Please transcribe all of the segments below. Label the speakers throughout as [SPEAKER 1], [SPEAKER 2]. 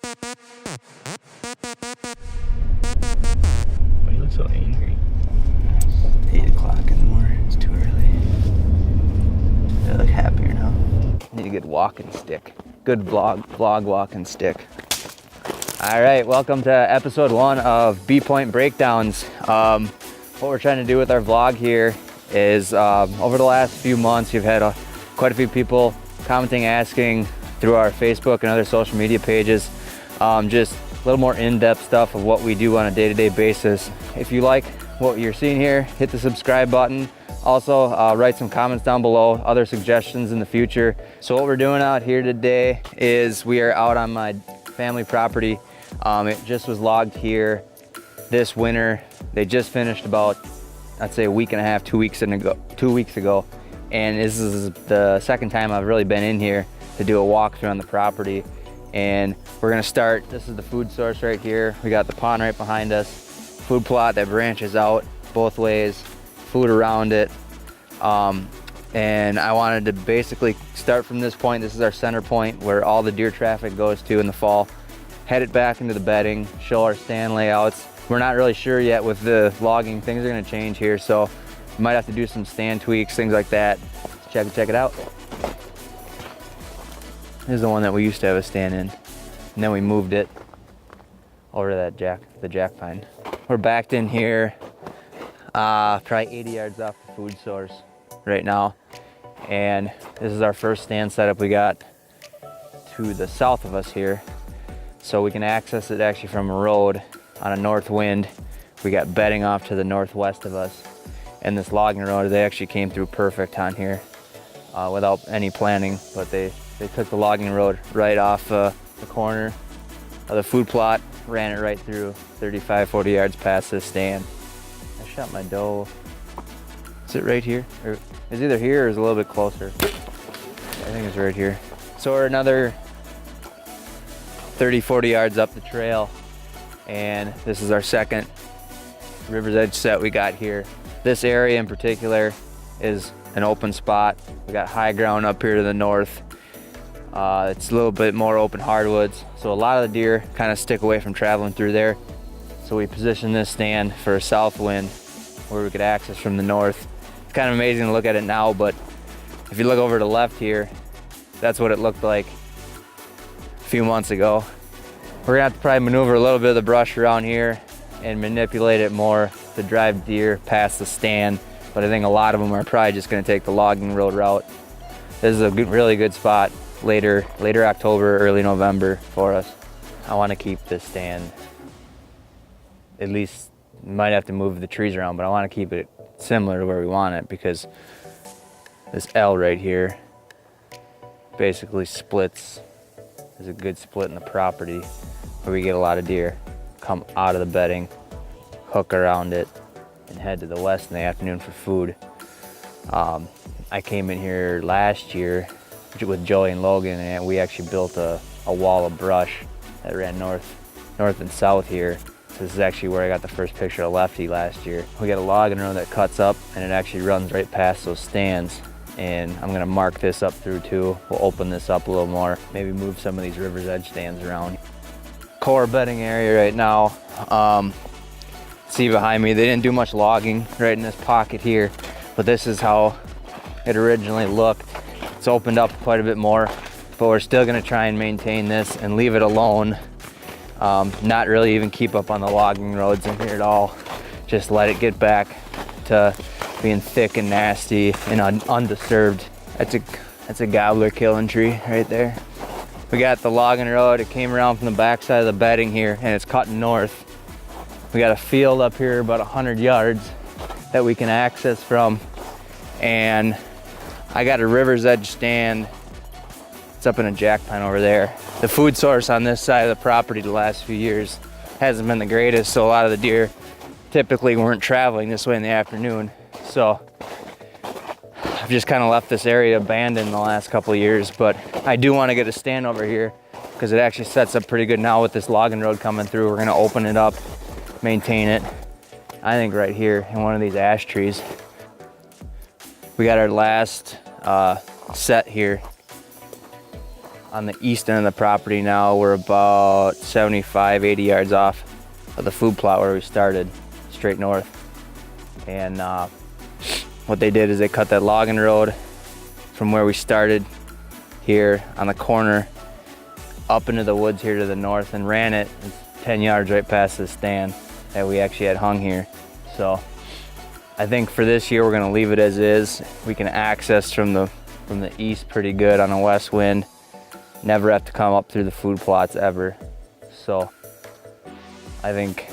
[SPEAKER 1] Why do you look so angry?
[SPEAKER 2] 8 o'clock in the morning, it's too early. I look happier now. Need a good walking stick. Good vlog walking stick. All right, welcome to episode 1 of BPoint Breakdowns. What we're trying to do with our vlog here is over the last few months, you've had quite a few people commenting, asking through our Facebook and other social media pages, just a little more in-depth stuff of what we do on a day-to-day basis. If you like what you're seeing here, hit the subscribe button. Also, write some comments down below, other suggestions in the future. So what we're doing out here today is we are out on my family property. It just was logged here this winter. They just finished about, I'd say, a week and a half, 2 weeks ago. And this is the second time I've really been in here to do a walkthrough on the property. And we're gonna start, this is the food source right here. We got the pond right behind us, food plot that branches out both ways, food around it. And I wanted to basically start from this point. This is our center point where all the deer traffic goes to in the fall. Head it back into the bedding, show our stand layouts. We're not really sure yet with the logging, things are gonna change here, so we might have to do some stand tweaks, things like that. Check it out. This is the one that we used to have a stand in, and then we moved it over to the jack pine. We're backed in here, probably 80 yards off the food source right now. And this is our first stand setup we got to the south of us here. So we can access it actually from a road on a north wind. We got bedding off to the northwest of us. And this logging road, they actually came through perfect on here without any planning, but they took the logging road right off the corner of the food plot, ran it right through 35, 40 yards past this stand. I shot my doe. Is it right here? Or it's either here or it's a little bit closer. I think it's right here. So we're another 30, 40 yards up the trail, and this is our second river's edge set we got here. This area in particular is an open spot. We got high ground up here to the north. It's a little bit more open hardwoods, so a lot of the deer kind of stick away from traveling through there. So we positioned this stand for a south wind where we could access from the north. It's kind of amazing to look at it now, but if you look over to the left here, that's what it looked like a few months ago. We're gonna have to probably maneuver a little bit of the brush around here and manipulate it more to drive deer past the stand, but I think a lot of them are probably just gonna take the logging road route. This is a really good spot later October, early November for us. I want to keep this stand, at least might have to move the trees around, but I want to keep it similar to where we want it, because this L right here basically splits. There's a good split in the property where we get a lot of deer come out of the bedding, hook around it, and head to the west in the afternoon for food. I came in here last year with Joey and Logan, and we actually built a wall of brush that ran north and south here. So this is actually where I got the first picture of Lefty last year. We got a logging road that cuts up, and it actually runs right past those stands. And I'm gonna mark this up through too. We'll open this up a little more, maybe move some of these river's edge stands around. Core bedding area right now. See behind me, they didn't do much logging right in this pocket here, but this is how it originally looked. It's opened up quite a bit more, but we're still gonna try and maintain this and leave it alone. Not really even keep up on the logging roads in here at all. Just let it get back to being thick and nasty and undisturbed. That's a gobbler killing tree right there. We got the logging road. It came around from the backside of the bedding here, and it's cutting north. We got a field up here about 100 yards that we can access from, and I got a river's edge stand. It's up in a jack pine over there. The food source on this side of the property the last few years hasn't been the greatest, so a lot of the deer typically weren't traveling this way in the afternoon. So I've just kind of left this area abandoned the last couple of years, but I do want to get a stand over here because it actually sets up pretty good now with this logging road coming through. We're going to open it up, maintain it. I think right here in one of these ash trees. We got our last set here on the east end of the property now. We're about 75, 80 yards off of the food plot where we started, straight north. And what they did is they cut that logging road from where we started here on the corner up into the woods here to the north and ran it 10 yards right past the stand that we actually had hung here. So I think for this year we're gonna leave it as is. We can access from the east pretty good on a west wind. Never have to come up through the food plots ever. So I think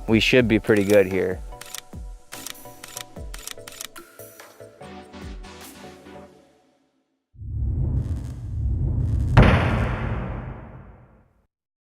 [SPEAKER 2] we should be pretty good here.